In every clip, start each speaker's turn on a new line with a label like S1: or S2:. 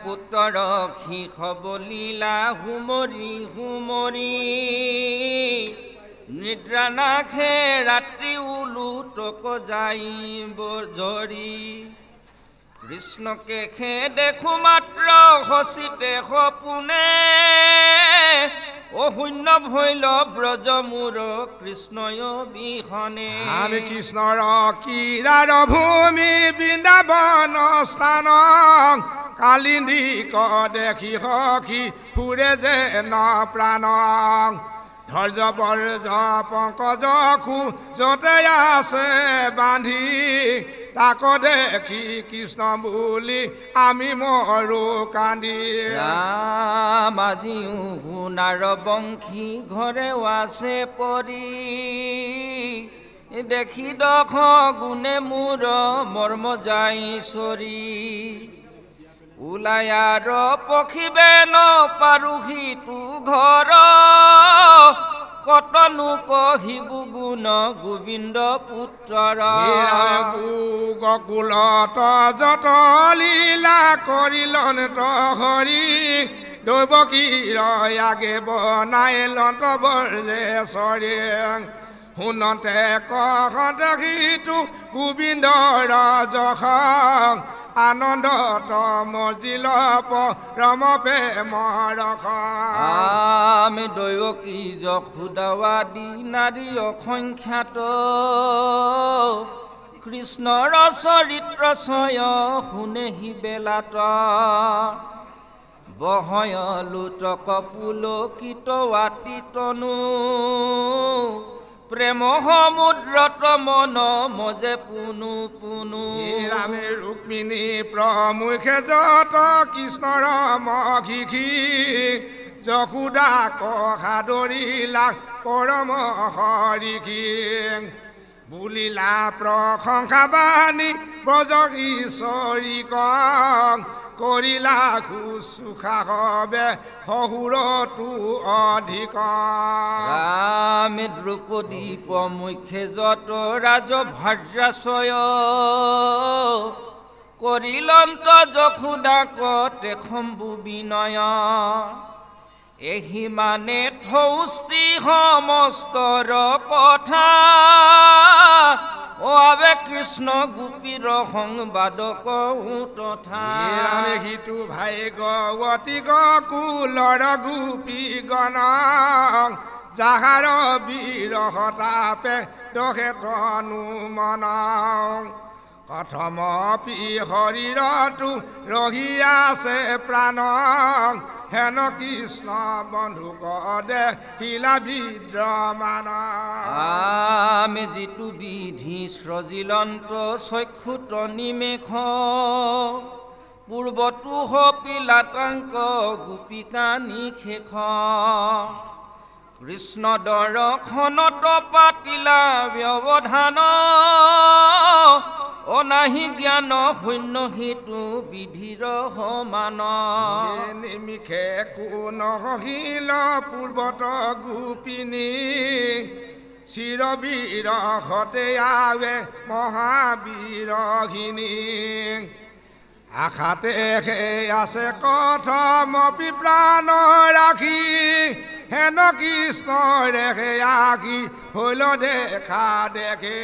S1: পুত্ৰক শিখব লীলা হুমৰি হুমৰি নিদ্ৰা নাখে ৰাত্ৰি উলুটক যাইব জৰি কৃষ্ণকে খে দেখো মাত্ৰ হচিতে সপোনে ও শূন্য ভৈল ব্ৰজ মূৰ কৃষ্ণয় বিহনে
S2: আমি কৃষ্ণৰ কিৰাৰ ভূমি বৃন্দাবন স্থান কালিন্দী ক দেখি সখী ফুৰে যে ন প্ৰাণ ধৈৰ্য বৰ্জ পংকজ খু যতে আছে বান্ধি তাক দেখি কৃষ্ণ বুলি আমি মৰো কান্দি
S1: ৰাম আজিও সোণাৰ বংশী ঘৰে আছে পৰি দেখি দখ গুণে মোৰ মৰ্ম যাই চৰি ওলায়াৰ পখিবে ন পাৰোহি তু ঘৰ কতনো কহিবু গুণ গোবিন্দ পুত্ৰৰ
S2: গকুলত যত লীলা কৰিলন হৰি দৈৱকীৰ আগে বনাই লন্ত বৰ্জেশ্বৰী শুনতে কহতে সিটো গোবিন্দৰ যশ আনন্দত মজিল পৰম প্ৰেমৰ ৰস
S1: আমি দৈৱকী যশোদাৱাদী নাৰী অসংখ্যাত কৃষ্ণৰ চৰিত্ৰ ছয় শুনেহি বেলাত বহয় লুটক পুলকিত আতিতনু প্ৰেম সমুদ্ৰত মন মজে পুনু পুনু
S2: ৰামে ৰুক্মিণী প্ৰমুখে যত কৃষ্ণৰ মহিষী যশোদা কহাদৰিলা পৰম হৰিষী বুলিলা প্ৰশংসা বাণী ব্ৰজ ঈশ্বৰীক কৰিলা শুশ্ৰূষা হবে শহুৰতো অধিক
S1: ৰামে দ্ৰৌপদী প্ৰমুখে যত ৰাজ ভাৰ্যাশয় কৰিলন্ত যশোদাক তেখম্বু বিনয় এহি মানে থৌ স্ত্ৰী সমস্তৰ কথা ও আবে কৃষ্ণ গোপীৰ সংবাদক তথা
S2: ৰামে সিটো ভাই গৱতী গকুলৰ গোপী গণ যাহাৰ বিৰহতাপে দহে তনু মন কথম পি শৰীৰতো ৰহি আছে প্ৰাণ হেন কৃষ্ণ বন্ধুক দেখিলা বিদ্যমান
S1: আমি যিটো বিধি সৃজিলন্ত চক্ষুত নিমেষ পূৰ্বতো সপিলাতাংক গোপিকা নিশেষ কৃষ্ণ দৰ্শনত পাতিলা ব্যৱধান অনাহি জ্ঞান শূন্য হিতু বিধিৰ সমান
S2: নিমিষে কোন হিল পূৰ্বত গোপিনী চিৰবীৰ হতে আৱে মহাবীৰঘিনী আশাতে আছে কথম প্ৰাণ ৰাখি হেন কৃষ্ণ ৰেখে আকি হল দেখা দেখে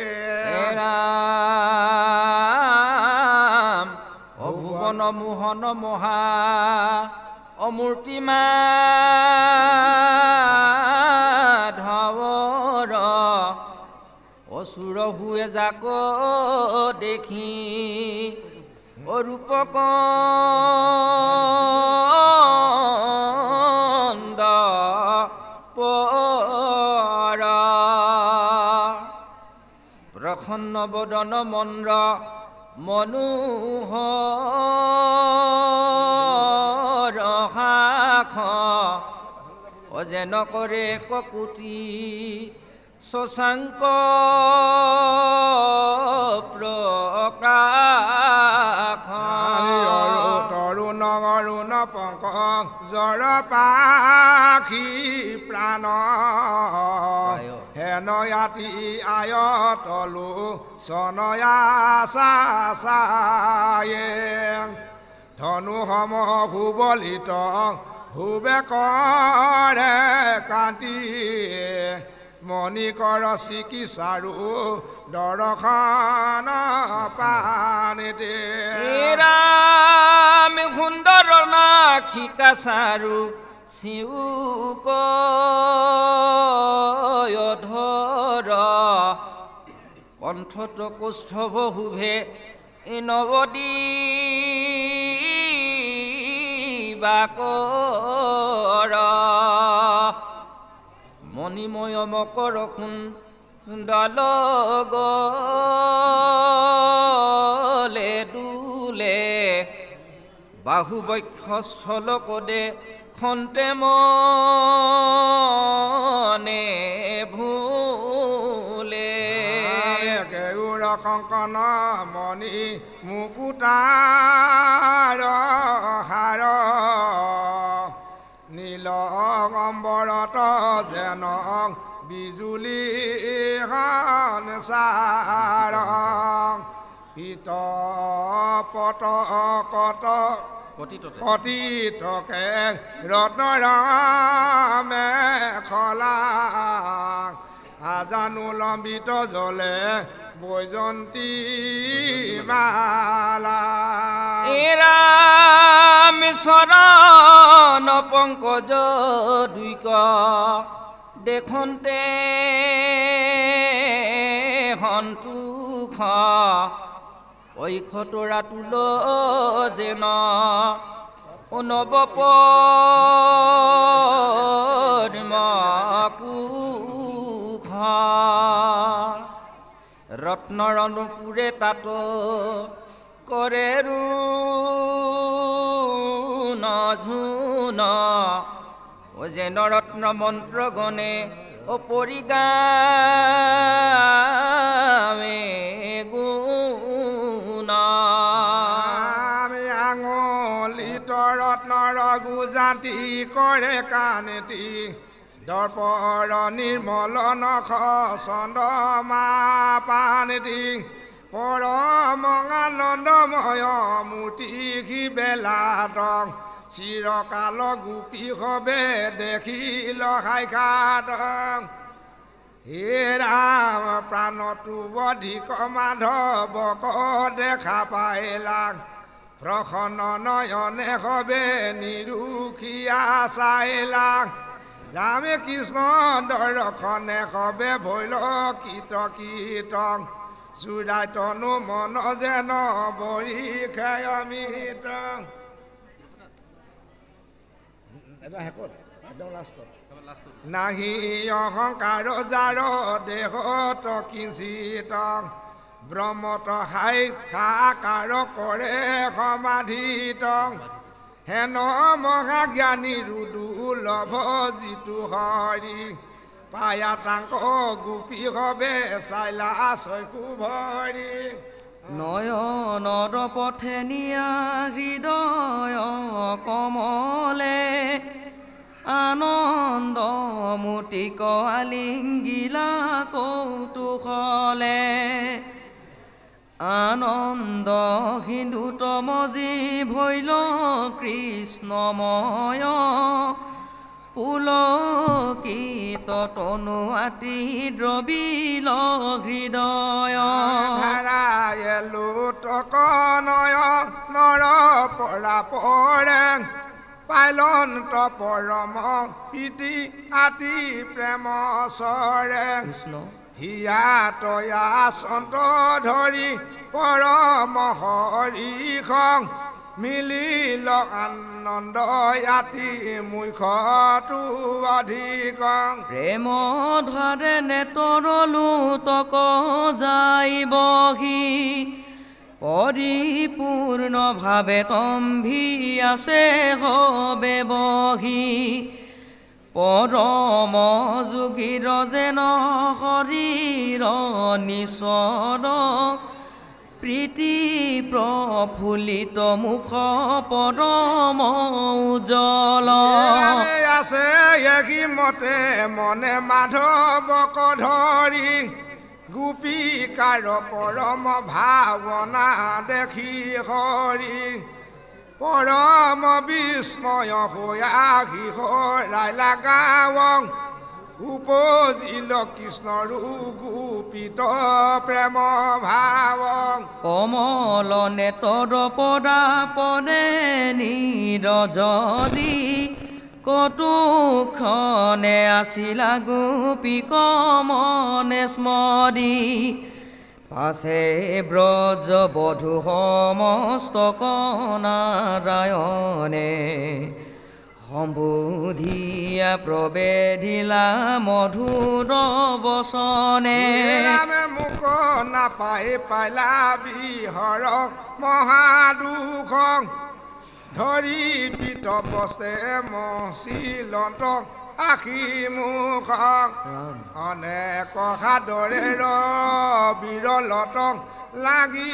S1: ৰাম অভুৱন মোহন মহা অমূৰ্তিমা ধৱৰ অসুৰ হুৱে যাক দেখি অৰূপক প্ৰসন্ন বদন মন্দ্ৰ মনোহৰ শাখ অজেন কৰে ককুতি শশাংক প্ৰকাশ
S2: তৰুণ অৰুণ পংকজৰ পাখি প্ৰাণ হেনয়াতি আয়তলো চনয়া চায়ে ধনু সম সুবলিত হুবে কৰে কান্তি মণিকৰ চিকিৎসাৰো দৰ্শন পানেতে
S1: ৰাম সুন্দৰ নাখিকা চাৰু চিউক ধৰ কণ্ঠত কৌষ্ঠৱ শুভে নৱদী বাকৰ মণিময় মকৰ কুণ্ডল গলে দুলে বাহুবক্ষস্থল কদে খন্তে মনে ভুলে
S2: কেউৰ কংকন মণি মুকুতাৰ হাৰ নীল অম্বৰত যেন বিজুলী সাৰ পিত পত কত পতিতকে ৰত্নৰামে খলা আজানো লম্বিত জলে বৈজন্তী মালা
S1: ৰাম চৰণ পংকজ দুইক দেখোঁতে সন্তোষ ঐখতৰা তুল যেন নৱপদ্মকুশ ৰত্নৰ অনুপুৰে তাত কৰে ঝুন যেন ৰত্ন মন্ত্ৰ গণে অপৰিগামে গুণ
S2: আঙুলিত ৰত্নৰ গুজাতি কৰে কানেতি দৰ্পৰ নিৰ্মল নখ চন্দ্ৰমা পানেতি পৰমানন্দময় মূৰ্তি বেলাত চিৰকাল গোপী হবে দেখিল সাক্ষাৎ হে ৰাম প্ৰাণটো অধিক মাধৱক দেখা পাইলা প্ৰসন্ন নয়নে হবে নিৰুখিয়া চাইলা ৰামে কৃষ্ণ দৰ্শনে হবে ভৈল কীত কীৰ্তন জুৰাই তনু মন যেন বৰি খায় অমিত নাহি অহংকাৰ যাৰ দেহত কিঞ্চিত ব্ৰহ্মত হাইকাৰ কৰে সমাধিত হেন মহাজ্ঞানী দুৰ্লভ যিটো হৰি পায়া তাংক গোপী হবে চাইলা চকু ভৰি
S1: নয়নৰ পথে নিয়া হৃদয় কমলে আনন্দ মুটিক আলিংগিলা কৌতুকলে আনন্দ সিন্ধুতম ভৈল কৃষ্ণময় পুলকিত তনু আতি দ্ৰবিল হৃদয়
S2: ধাৰায় লোটক নয় নৰ পৰা পৰে পাইলন্ত পৰম প্ৰীতি আতি প্ৰেম চৰে হিয়া তয়া চন্ত ধৰি পৰম হৰিষ মিলিল আনন্দ আতি মুখটো অধিক
S1: প্ৰেম ধাৰে নেতৰ লোতক যাইবহি পৰিপূৰ্ণভাৱে তম্ভি আছে হবে বহি পৰম যোগীৰ যেন শৰীৰ নিচৰ প্ৰীতি প্ৰফুল্লিত মুখ পৰম উজ্জ্বল
S2: আছে মতে মনে মাধৱক ধৰি গোপীকাৰ পৰম ভাৱনা দেখি হৰি পৰম বিস্ময় হৈ আহি হৰাই লাগাৱং উপজিল কৃষ্ণৰ গোপিত প্ৰেম ভাৱং
S1: কমল নেতৰ পদাপনে নিৰজনী কটুক্ষণে আছিলা গোপীক মনে স্মৰি পাছে ব্ৰজ বধূ সমস্ত নাৰায়ণে সম্বোধিয়া প্ৰবেদিলা মধুৰ বচনে
S2: ৰামে মুখ নাপাই পাইলা বিহৰ মহাদুখ ধৰি পিত বস্তে মচিলন্ত আখি মুখ অনেক সাদৰে বিৰলত লাগি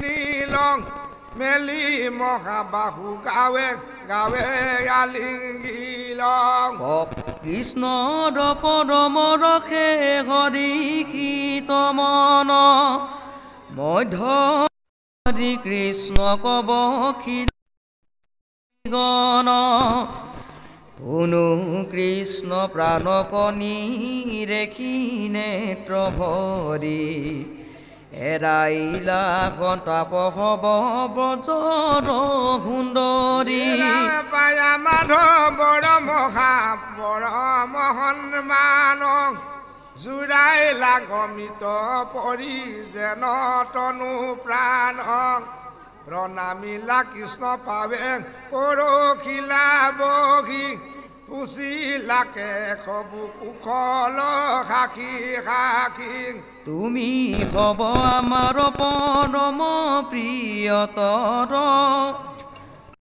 S2: নীলং মেলি মহাবাহু গাৱে গাৱে আলিংগিলং
S1: কৃষ্ণৰ পৰম ৰখে হৰিষিত মন মধ্য কৃষ্ণ কব গণ শুনো কৃষ্ণ প্ৰাণকণী ৰেখি নেত্ৰ ভৰি এৰাইলা সন্তাপ হব ব্ৰজৰ সুন্দৰী
S2: পায়া মাধৱৰ মহা পৰম সন্মান জোৰাই লাগমিত পৰি যেন তনু প্ৰাণ প্ৰণামিলা কৃষ্ণ পাৱে পৰখিলা বহি পুচিলাকে খবু কুশল সাখী সাখী
S1: তুমি হব আমাৰ পৰম প্ৰিয়তৰ